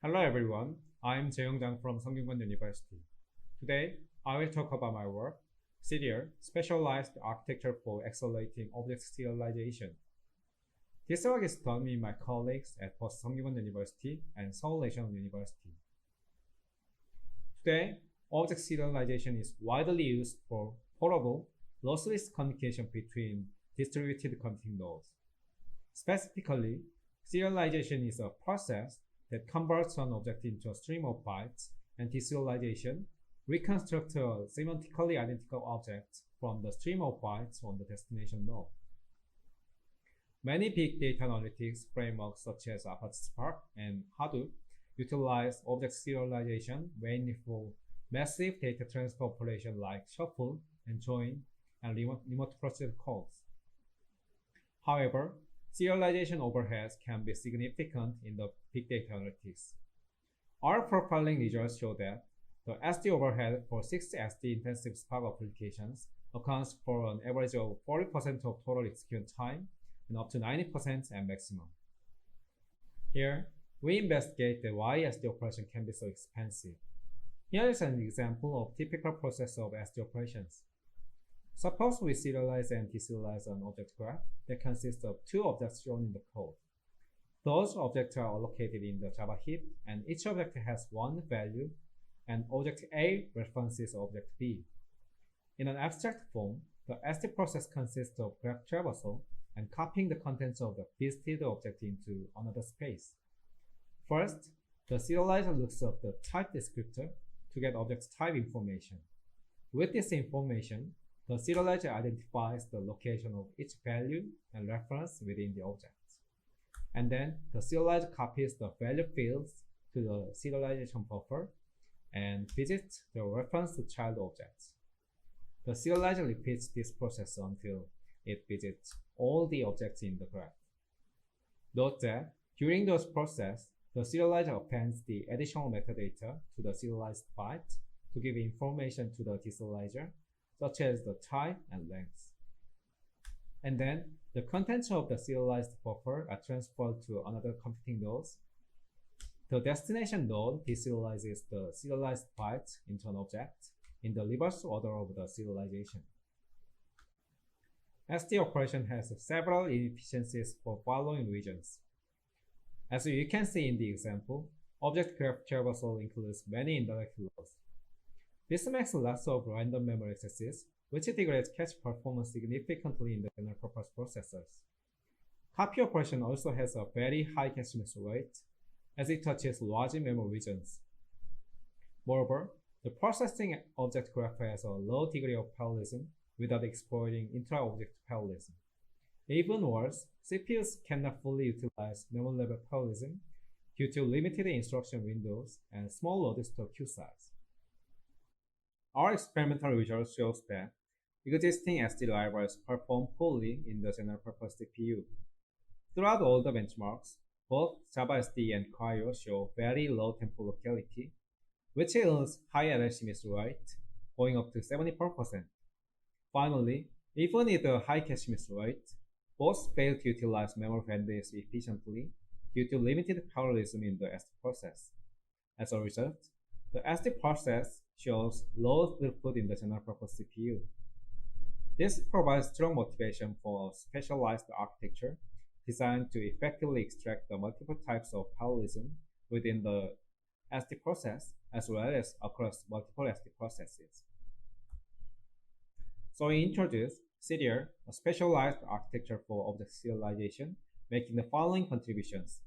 Hello everyone, I'm Jae Jang from Sungkyunkwan University. Today, I will talk about my work, Serial, Specialized Architecture for Accelerating Object Serialization. This work is done with my colleagues at both Sungkyunkwan University and Serialization University. Today, object serialization is widely used for portable, lossless communication between distributed computing nodes. Specifically, serialization is a process that converts an object into a stream of bytes, and deserialization reconstructs a semantically identical object from the stream of bytes on the destination node. Many big data analytics frameworks such as Apache Spark and Hadoop utilize object serialization mainly for massive data transfer operations like shuffle and join and remote processed calls. However, serialization overheads can be significant in the big data analytics. Our profiling results show that the SD overhead for 6 SD intensive Spark applications accounts for an average of 40% of total execution time and up to 90% at maximum. Here, we investigate why SD operation can be so expensive. Here is an example of typical process of SD operations. Suppose we serialize and deserialize an object graph that consists of two objects shown in the code. Those objects are allocated in the Java heap, and each object has one value, and object A references object B. In an abstract form, the SD process consists of graph traversal and copying the contents of the visited object into another space. First, the serializer looks up the type descriptor to get object type information. With this information, the serializer identifies the location of each value and reference within the object. And then the serializer copies the value fields to the serialization buffer and visits the reference child objects. The serializer repeats this process until it visits all the objects in the graph. Note that during this process, the serializer appends the additional metadata to the serialized byte to give information to the deserializer, such as the type and length. And then the contents of the serialized buffer are transferred to another computing node. The destination node deserializes the serialized byte into an object in the reverse order of the serialization. SD operation has several inefficiencies for following reasons. As you can see in the example, object graph traversal includes many indirect loads. This makes lots of random memory accesses, which degrades cache performance significantly in the general purpose processors. Copy operation also has a very high cache miss rate, as it touches large memory regions. Moreover, the processing object graph has a low degree of parallelism without exploiting intra-object parallelism. Even worse, CPUs cannot fully utilize memory-level parallelism due to limited instruction windows and small load store queue size. Our experimental results shows that existing SD libraries perform poorly in the general-purpose CPU. Throughout all the benchmarks, both Java SD and Cryo show very low tempo locality, which yields high LLC miss rate, going up to 74%. Finally, even with a high cache miss rate, both fail to utilize memory bandwidth efficiently due to limited parallelism in the SD process. As a result, the SD process shows low throughput in the general-purpose CPU. This provides strong motivation for a specialized architecture designed to effectively extract the multiple types of parallelism within the SD process as well as across multiple SD processes. So we introduce Serial, a specialized architecture for object serialization, making the following contributions.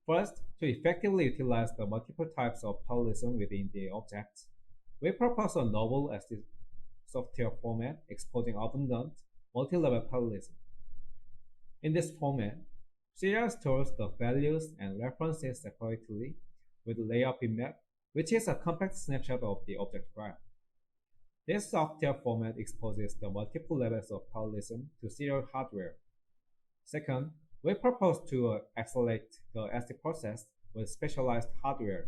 First, to effectively utilize the multiple types of parallelism within the object, we propose a novel SD software format exposing abundant multi-level parallelism. In this format, Serial stores the values and references separately with layer bitmap, which is a compact snapshot of the object graph. This software format exposes the multiple levels of parallelism to serial hardware. Second, we propose to accelerate the SD process with specialized hardware.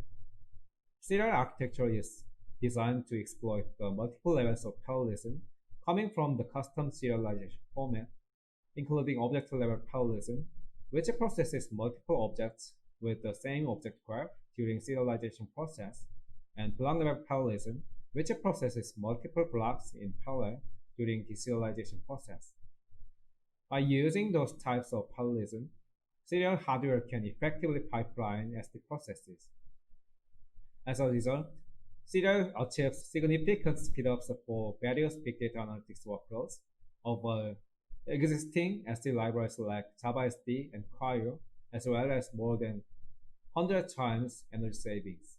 Serial architecture is designed to exploit the multiple levels of parallelism coming from the custom serialization format, including object-level parallelism, which processes multiple objects with the same object graph during serialization process, and block level parallelism, which processes multiple blocks in parallel during deserialization process. By using those types of parallelism, serial hardware can effectively pipeline SD processes. As a result, Serial achieves significant speedups for various big data analytics workloads over existing SD libraries like Java SD and Cryo, as well as more than 100 times energy savings.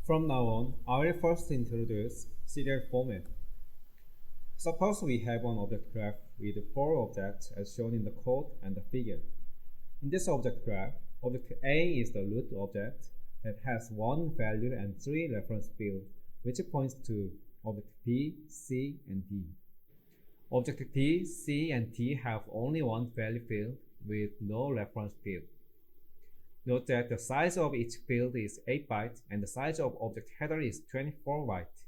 From now on, I will first introduce serial format. Suppose we have an object graph with 4 objects as shown in the code and the figure. In this object graph, object A is the root object that has 1 value and 3 reference fields, which points to object B, C, and D. Object B, C, and D have only 1 value field with no reference field. Note that the size of each field is 8 bytes and the size of object header is 24 bytes.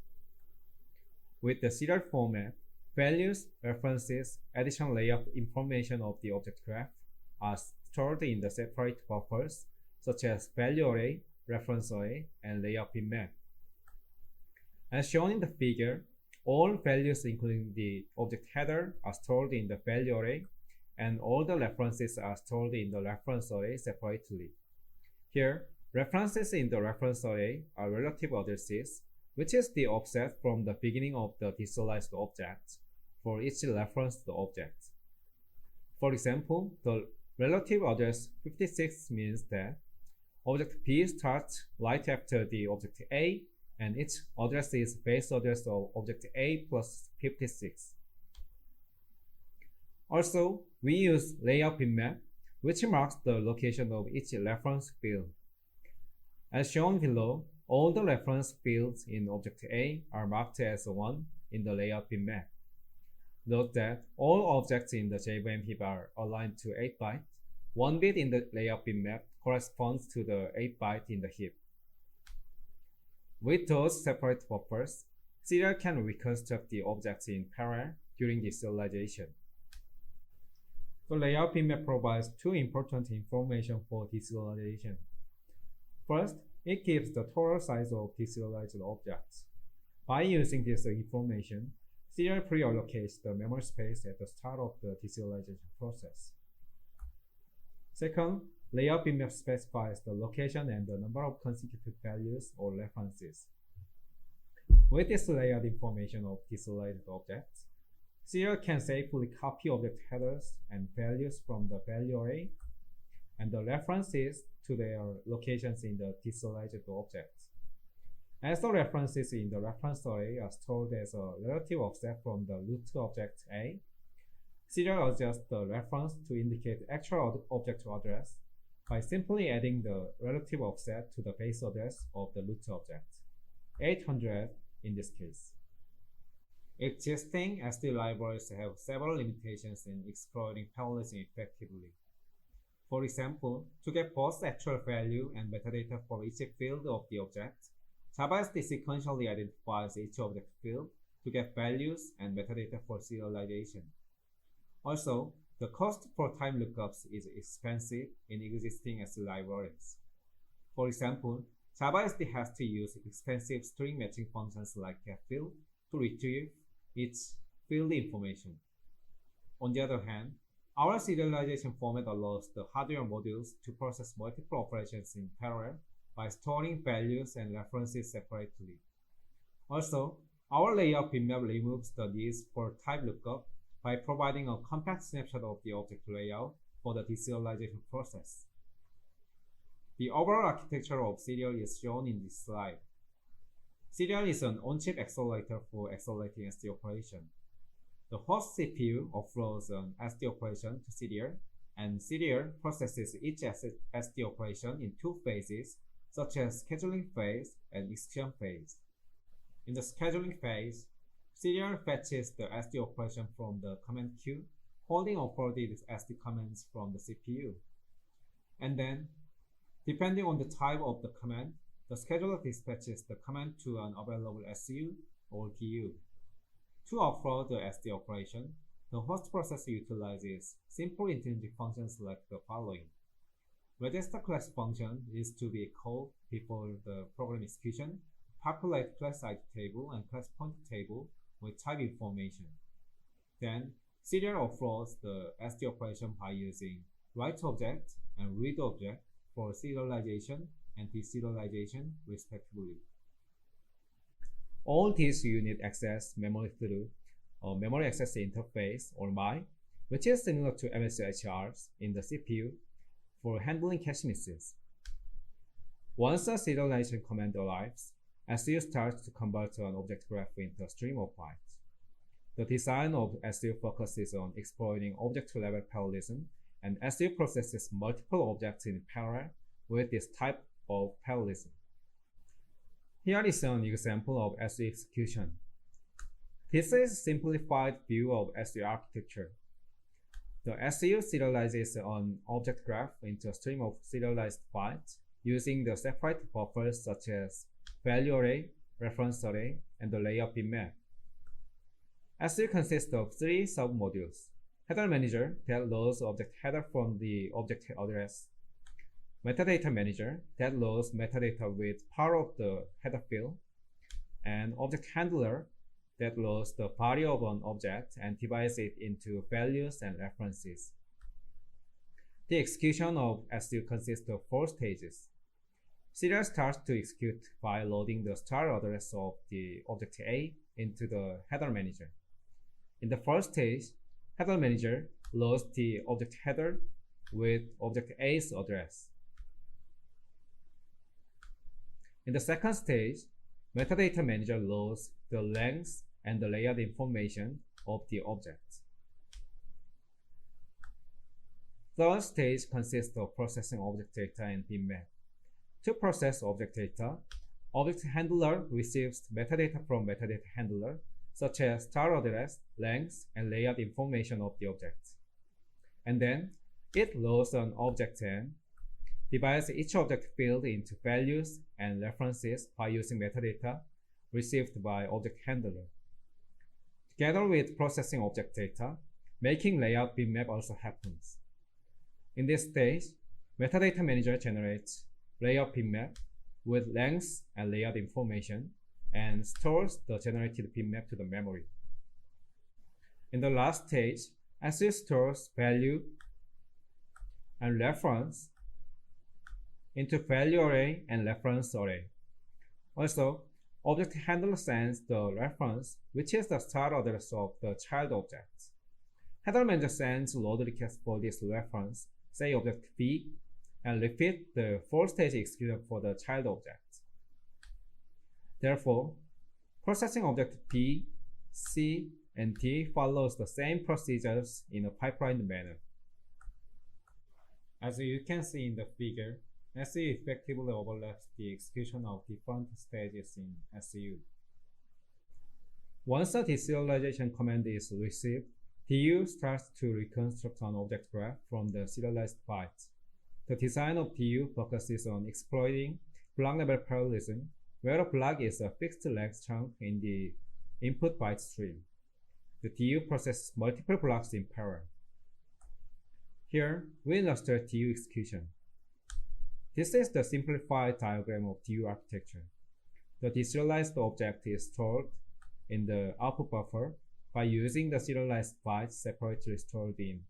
With the serial format, values, references, additional layout information of the object graph are stored in the separate buffers, such as value array, reference array, and layout bitmap. As shown in the figure, all values including the object header are stored in the value array, and all the references are stored in the reference array separately. Here, references in the reference array are relative addresses, which is the offset from the beginning of the deserialized object for each referenced object. For example, the relative address 56 means that object B starts right after the object A, and its address is base address of object A plus 56. Also, we use layout bitmap, which marks the location of each reference field. As shown below, all the reference fields in object A are marked as 1 in the layout bitmap. Note that all objects in the JVM heap are aligned to 8 bytes. 1 bit in the layout bitmap corresponds to the 8 byte in the heap. With those separate buffers, Serial can reconstruct the objects in parallel during deserialization. The layout bitmap provides 2 important information for deserialization. First, it gives the total size of deserialized objects. By using this information, Serial pre-allocates the memory space at the start of the deserialization process. Second, layout bitmap specifies the location and the number of consecutive values or references. With this layout information of deserialized objects, Serial can safely copy object headers and values from the value array and the references to their locations in the deserialized objects. As the references in the reference array are stored as a relative offset from the root object A, Serial adjusts the reference to indicate actual object address by simply adding the relative offset to the base address of the root object, 800 in this case. Existing SD libraries have several limitations in exploiting parallelism effectively. For example, to get both actual value and metadata for each field of the object, Java SD sequentially identifies each object field to get values and metadata for serialization. Also, the cost for time lookups is expensive in existing SD libraries. For example, Java SD has to use expensive string matching functions like getField to retrieve its field information. On the other hand, our serialization format allows the hardware modules to process multiple operations in parallel by storing values and references separately. Also, our layout bitmap removes the need for type lookup by providing a compact snapshot of the object layout for the deserialization process. The overall architecture of Serial is shown in this slide. Serial is an on-chip accelerator for accelerating SD operation. The host CPU offloads an SD operation to Serial, and Serial processes each SD operation in 2 phases, such as scheduling phase and execution phase. In the scheduling phase, Serial fetches the SD operation from the command queue, holding offloaded SD commands from the CPU. And then, depending on the type of the command, the scheduler dispatches the command to an available SU or DU. To offload the SD operation, the host processor utilizes simple intrinsic functions like the following. register class function is to be called before the program execution, populate class ID table and class pointer table with type information. Then serial offloads the SD operation by using write object and read object for serialization and deserialization respectively. All these unit access memory through a memory access interface or MI, which is similar to MSHRs in the CPU for handling cache misses. Once a serialization command arrives, SU starts to convert an object graph into a stream of bytes. The design of SU focuses on exploiting object-level parallelism, and SU processes multiple objects in parallel with this type of parallelism. Here is an example of SU execution. This is a simplified view of SU architecture. The SU serializes an object graph into a stream of serialized bytes using the separate buffers such as value array, reference array, and the layout bitmap. SU consists of three submodules: header manager that loads object header from the object address, metadata manager that loads metadata with part of the header field, and object handler that loads the body of an object and divides it into values and references. The execution of SU consists of 4 stages. Serial starts to execute by loading the start address of the object A into the header manager. In the first stage, header manager loads the object header with object A's address. In the second stage, metadata manager loads the length and the layout information of the object. Third stage consists of processing object data and bitmap. To process object data, object handler receives metadata from metadata handler, such as start address, length, and layout information of the object. And then it loads an object and divides each object field into values and references by using metadata received by object handler. Together with processing object data, making layout bitmap also happens. In this stage, metadata manager generates layout bitmap with length and layout information and stores the generated bitmap to the memory. In the last stage, SU stores value and reference into value array and reference array. Also, object handler sends the reference, which is the start address of the child object. Header manager sends load request for this reference, say object B, and repeat the 4-stage execution for the child object. Therefore, processing object B, C, and D follows the same procedures in a pipelined manner. As you can see in the figure, SU effectively overlaps the execution of different stages in SU. Once a deserialization command is received, DU starts to reconstruct an object graph from the serialized bytes. The design of DU focuses on exploiting block-level parallelism, where a block is a fixed length chunk in the input byte stream. The DU processes multiple blocks in parallel. Here, we illustrate DU execution. This is the simplified diagram of DU architecture. The deserialized object is stored in the output buffer by using the serialized bytes separately stored in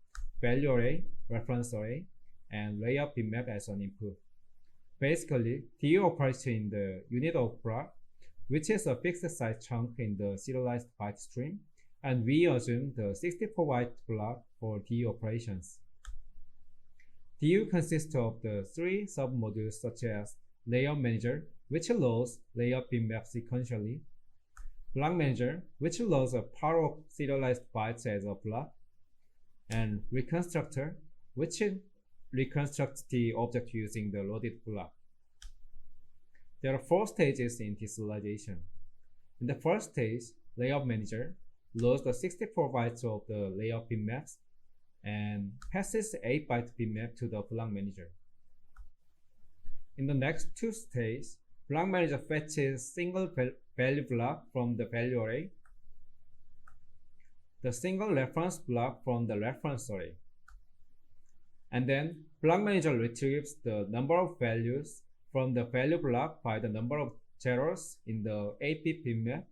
value array, reference array, and layout bitmap as an input. Basically, DU operates in the unit of block, which is a fixed size chunk in the serialized byte stream, and we assume the 64-byte block for DU operations. DU consists of the 3 submodules such as layout manager, which loads layout bitmap sequentially, block manager, which loads a part of serialized bytes as a block, and reconstructor, which reconstructs the object using the loaded block. There are 4 stages in deserialization. In the first stage, layout manager loads the 64 bytes of the layout bitmaps and passes 8-byte bitmap to the block manager. In the next 2 stages, block manager fetches single value block from the value array, the single reference block from the reference array, And then block manager retrieves the number of values from the value block by the number of zeros in the AP bitmap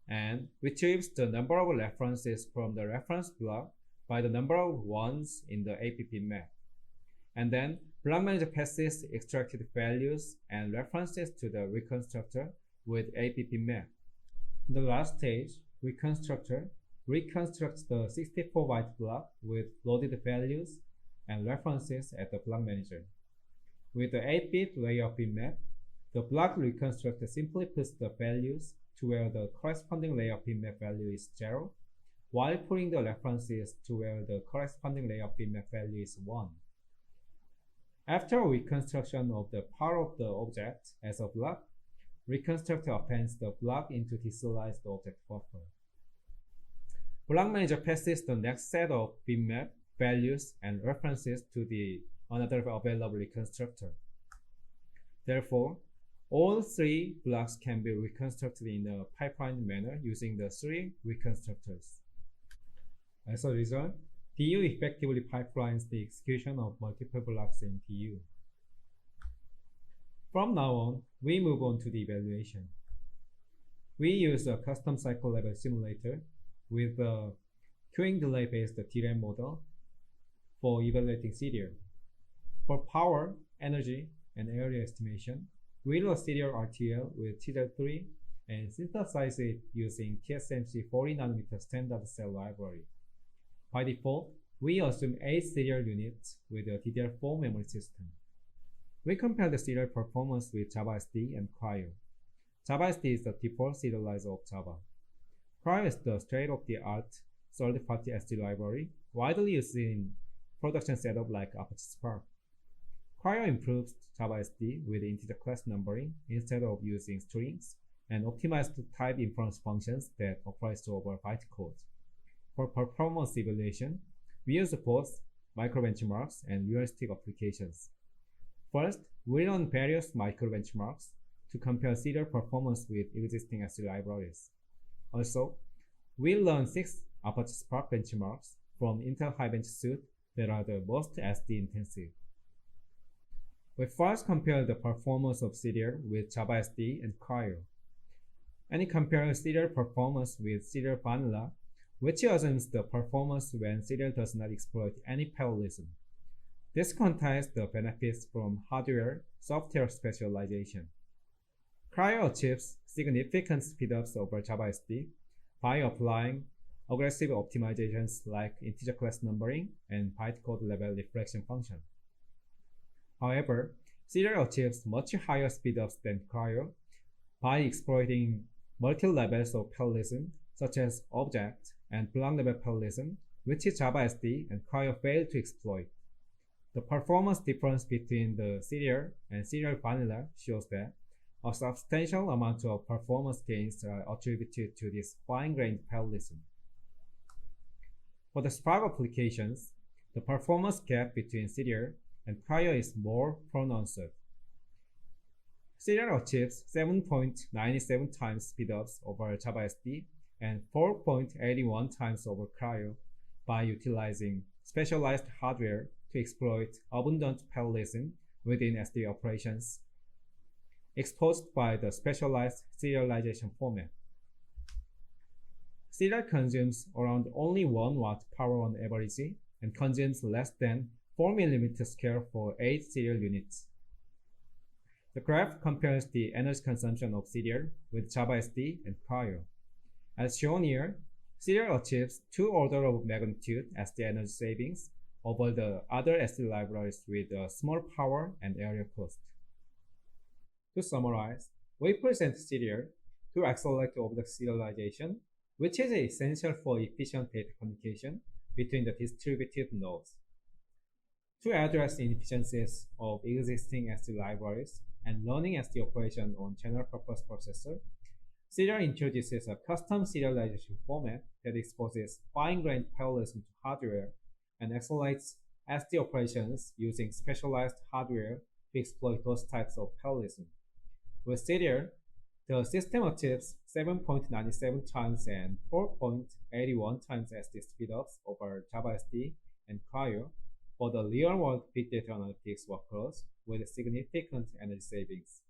and retrieves the number of references from the reference block by the number of ones in the AP bitmap. And then block manager passes extracted values and references to the reconstructor with AP bitmap. In the last stage, reconstructor reconstructs the 64-byte block with loaded values and references at the block manager. With the 8-bit layout bitmap, the block reconstructor simply puts the values to where the corresponding layout bitmap value is 0, while putting the references to where the corresponding layout bitmap value is 1. After reconstruction of the part of the object as a block, reconstructor appends the block into deserialized object buffer. Block manager passes the next set of bitmap values and references to the another available reconstructor. Therefore, all three blocks can be reconstructed in a pipeline manner using the three reconstructors. As a result, DU effectively pipelines the execution of multiple blocks in DU. From now on, we move on to the evaluation. We use a custom cycle level simulator with a queuing delay based DRAM model for evaluating CDR. For power, energy, and area estimation, we load CDR RTL with TZ3 and synthesize it using TSMC 40nm standard cell library. By default, we assume 8 CDR units with a DDR4 memory system. We compare the serial performance with JavaSD and Cryo. JavaSD is the default serializer of Java. Cryo is the state-of-the-art third-party SD library widely used in production setup like Apache Spark. Cryo improves JavaSD with integer class numbering instead of using strings and optimized type inference functions that applies to over bytecode. For performance evaluation, we use both micro-benchmarks and realistic applications. First, we run various micro-benchmarks to compare serial performance with existing SD libraries. Also, we learn 6 Apache Spark benchmarks from Intel High Bench suite that are the most SD intensive. We first compare the performance of CDR with JavaSD and Cryo, and compare CDR performance with CDR Vanilla, which assumes the performance when CDR does not exploit any parallelism. This contains the benefits from hardware-software specialization. Cryo achieves significant speedups over JavaSD by applying aggressive optimizations like integer class numbering and bytecode level reflection function. However, CDR achieves much higher speedups than Cryo by exploiting multi-levels of parallelism such as object and block-level parallelism, which JavaSD and Cryo fail to exploit. The performance difference between the CDR and CDR Vanilla shows that a substantial amount of performance gains are attributed to this fine-grained parallelism. For the Spark applications, the performance gap between CDR and Cryo is more pronounced. CDR achieves 7.97 times speedups over JavaSD and 4.81 times over Cryo by utilizing specialized hardware to exploit abundant parallelism within SD operations exposed by the specialized serialization format. CDR consumes around only 1 watt power on average and consumes less than 4 mm scale for 8 serial units. The graph compares the energy consumption of CDR with JavaSD and Cryo. As shown here, CDR achieves 2 orders of magnitude SD energy savings over the other SD libraries with a small power and area cost. To summarize, we present CDR to accelerate object serialization, which is essential for efficient data communication between the distributed nodes. To address inefficiencies of existing SD libraries and running SD operation on general-purpose processor, CDR introduces a custom serialization format that exposes fine-grained parallelism to hardware and accelerates SD operations using specialized hardware to exploit those types of parallelism. With CDR, the system achieves 7.97 times and 4.81 times SD speedups over JavaSD and Cryo, for the real-world big data analytics workloads with significant energy savings.